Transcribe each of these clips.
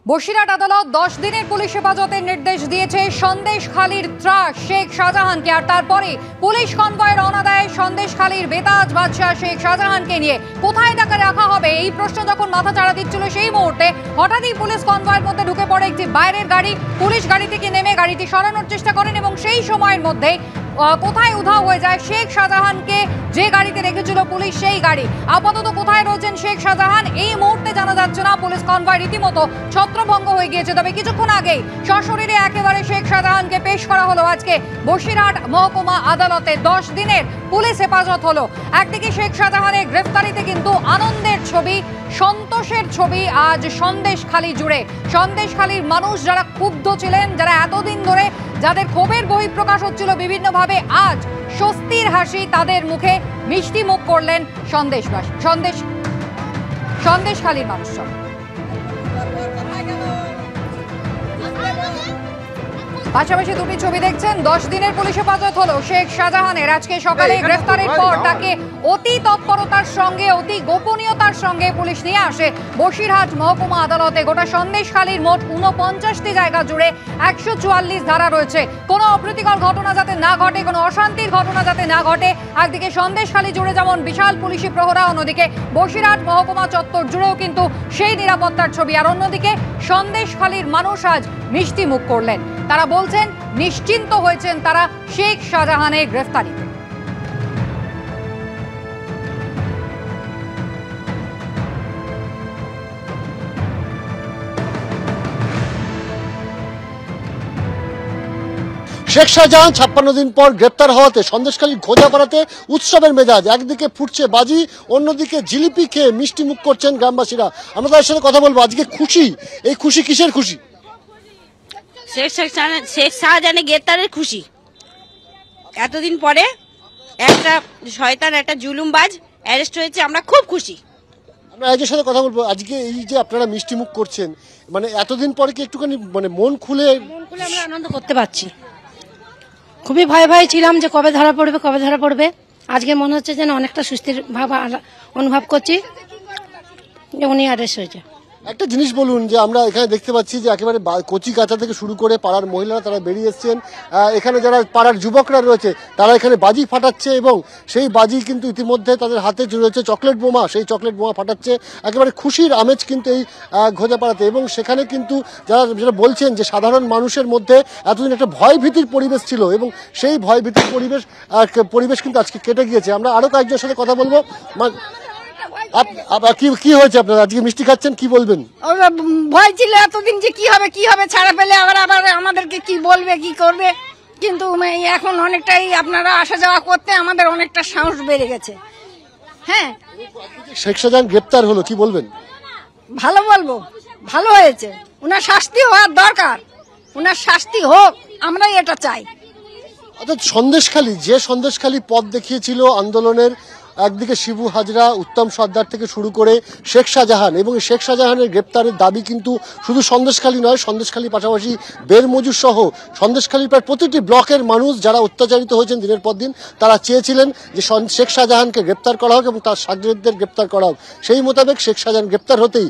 বসিরহাট আদালত 10 দিনের পুলিশ হেফাজতের নির্দেশ দিয়েছে সন্দেশখালীর ত্রাস শেখ শাহজাহানকে। আর তারপরে পুলিশ কনভয় রওনা দেয় সন্দেশখালীর বেতাজ বাদশাহ শেখ শাহজাহানকে নিয়ে। কোথায় তাকে রাখা হবে এই প্রশ্ন যখন মাথা চাড়া দিচ্ছিল, সেই মুহূর্তে হঠাৎই পুলিশ কনভয়ের মধ্যে ঢুকে পড়ে একটি বাইরের গাড়ি। পুলিশ গাড়ি থেকে নেমে গাড়িটি সরানোর চেষ্টা করেন এবং সেই সময়ের মধ্যে কোথায় উধাও হয়ে যায় শেখ শাহজাহানকে যে গাড়িতে রেখেছিল পুলিশ, সেই গাড়ি। আপাতত কোথায় রয়েছেন শেখ শাহজাহান এই মুহূর্তে জানা যাচ্ছে না। পুলিশ কনভয় রীতিমতো ছত্রভঙ্গ হয়ে গিয়েছে। তবে কিছুক্ষণ আগেই সশরীরে একেবারে শেখ শাহজাহানকে পেশ করা হলো আজকে বসিরহাট মহকুমা আদালতে। 10 দিনের পুলিশ হেফাজত হলো। একদিকে শেখ শাহজাহানের গ্রেফতারিতে কিন্তু আনন্দের ছবি, সন্তোষের ছবি আজ সন্দেশখালী জুড়ে। সন্দেশখালীর মানুষ যারা ক্ষুব্ধ ছিলেন, যারা এতদিন ধরে যাদের ক্ষোভের বহিঃপ্রকাশ হচ্ছিল বিভিন্নভাবে, আজ স্বস্তির হাসি তাদের মুখে মিষ্টি মুখ করলেন সন্দেশখালীর মানুষজন। পাশাপাশি দুটি ছবি দেখছেন। 10 দিনের পুলিশ হেফাজত হলো শেখ শাহজাহানের। আজকে সকালে গ্রেফতারের পর তাকে অতি তৎপরতার সঙ্গে, অতি গোপনীয়তার সঙ্গে পুলিশ নিয়ে আসে বসিরহাট মহকুমা আদালতে। গোটা সন্দেশখালীর মোট 49টি জায়গা জুড়ে 144 ধারা রয়েছে। কোনো অপ্রীতিকর ঘটনা যাতে না ঘটে, কোনো অশান্তির ঘটনা যাতে না ঘটে। একদিকে সন্দেশখালী জুড়ে যেমন বিশাল পুলিশি প্রহরা, অন্যদিকে বসিরহাট মহকুমা চত্বর জুড়েও কিন্তু সেই নিরাপত্তার ছবি। আর অন্যদিকে সন্দেশখালীর মানুষ আজ মিষ্টি মুখ করলেন। তারা বলছেন নিশ্চিন্ত হয়েছেন তারা শেখ শাহজাহানের গ্রেফতারিতে। শেখ শাহজাহান 56 দিন পর গ্রেপ্তার হওয়াতে সন্দেশখালীর খোঁজাপাড়াতে উৎসবের মেজাজ। একদিকে ফুটছে বাজি, অন্যদিকে জিলিপি খেয়ে মিষ্টি মুখ করছেন গ্রামবাসীরা। আমরা তাদের সাথে কথা বলবো। আজকে খুশি, এই খুশি কিসের খুশি? শেখ শাহজাহানের গ্রেপ্তারের খুশি। এতদিন পরে একটা শয়তান, একটা জুলুমবাজ অ্যারেস্ট হয়েছে, আমরা খুব খুশি। আমরা এর সাথে কথা বলবো। আজকে এই যে আপনারা মিষ্টি মুখ করছেন, মানে এতদিন পরে কি একটুখানি মানে মন খুলে আমরা আনন্দ করতে পারছি। খুবই ভয়ে ছিলাম যে কবে ধরা পড়বে। আজকে মনে হচ্ছে যেন অনেকটা সুস্থির ভাব অনুভব করছি যে উনি অ্যারেস্ট হয়েছে। একটা জিনিস বলুন, যে আমরা এখানে দেখতে পাচ্ছি যে একেবারে কচি কাঁচা থেকে শুরু করে পাড়ার মহিলারা তারা বেরিয়ে এসছেন। এখানে যারা পাড়ার যুবকরা রয়েছে তারা এখানে বাজি ফাটাচ্ছে এবং সেই বাজি কিন্তু ইতিমধ্যে তাদের হাতে রয়েছে চকলেট বোমা, সেই চকলেট বোমা ফাটাচ্ছে। একেবারে খুশির আমেজ কিন্তু এই খোঁজাপাড়াতে। এবং সেখানে কিন্তু যারা বলছেন যে সাধারণ মানুষের মধ্যে এতদিন একটা ভয় ভীতির পরিবেশ ছিল এবং সেই ভয় ভীতির পরিবেশ কিন্তু আজকে কেটে গিয়েছে। আমরা আরো কয়েকজনের সাথে কথা বলবো। কি হয়েছে আপনারা আজকে মিষ্টি খাচ্ছেন, কি বলবেন? ভয় ছিল এতদিন যে কি হবে ছাড়া পেলে আবার আমাদেরকে কি বলবে, কি করবে। কিন্তু এখন অনেকটাই আপনারা আসা যাওয়া করতে আমাদের অনেকটা সাহস বেড়ে গেছে। হ্যাঁ, শেখ শাহজাহান গ্রেপ্তার হলো, কি বলবেন? ভালো বলবো, ভালো হয়েছে। উনার শাস্তি হওয়ার দরকার, উনার শাস্তি হোক, আমরাই এটা চাই। অর্থাৎ সন্দেশখালী পথ দেখিয়েছিল আন্দোলনের, একদিকে শিবু হাজরা, উত্তম সর্দার থেকে শুরু করে শেখ শাহজাহান, এবং শেখ শাহজাহানের গ্রেপ্তারের দাবি কিন্তু শুধু সন্দেশখালী নয়, সন্দেশখালী পাশাপাশি বেরমজুর সহ সন্দেশখালীর প্রায় প্রতিটি ব্লকের মানুষ যারা অত্যাচারিত হয়েছেন দিনের পর দিন, তারা চেয়েছিলেন যে শেখ শাহজাহানকে গ্রেপ্তার করা হোক এবং তার সাগরেদদের গ্রেপ্তার করা হোক। সেই মোতাবেক শেখ শাহজাহান গ্রেপ্তার হতেই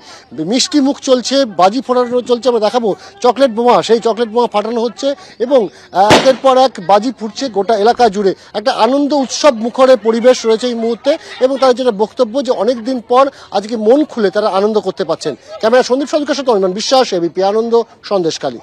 মিষ্টি মুখ চলছে, বাজি ফোটানো চলছে। আমরা দেখাবো চকলেট বোমা, সেই চকলেট বোমা ফাটানো হচ্ছে এবং একের পর এক বাজি ফুটছে গোটা এলাকা জুড়ে। একটা আনন্দ উৎসব মুখরে পরিবেশ রয়েছে এই মুহূর্তে। এবং তাদের যেটা বক্তব্য যে অনেকদিন পর আজকে মন খুলে তারা আনন্দ করতে পারছেন। ক্যামেরা সন্দীপ সরকারের সাথে অনিমান বিশ্বাস, এবিপি আনন্দ, সন্দেশখালী।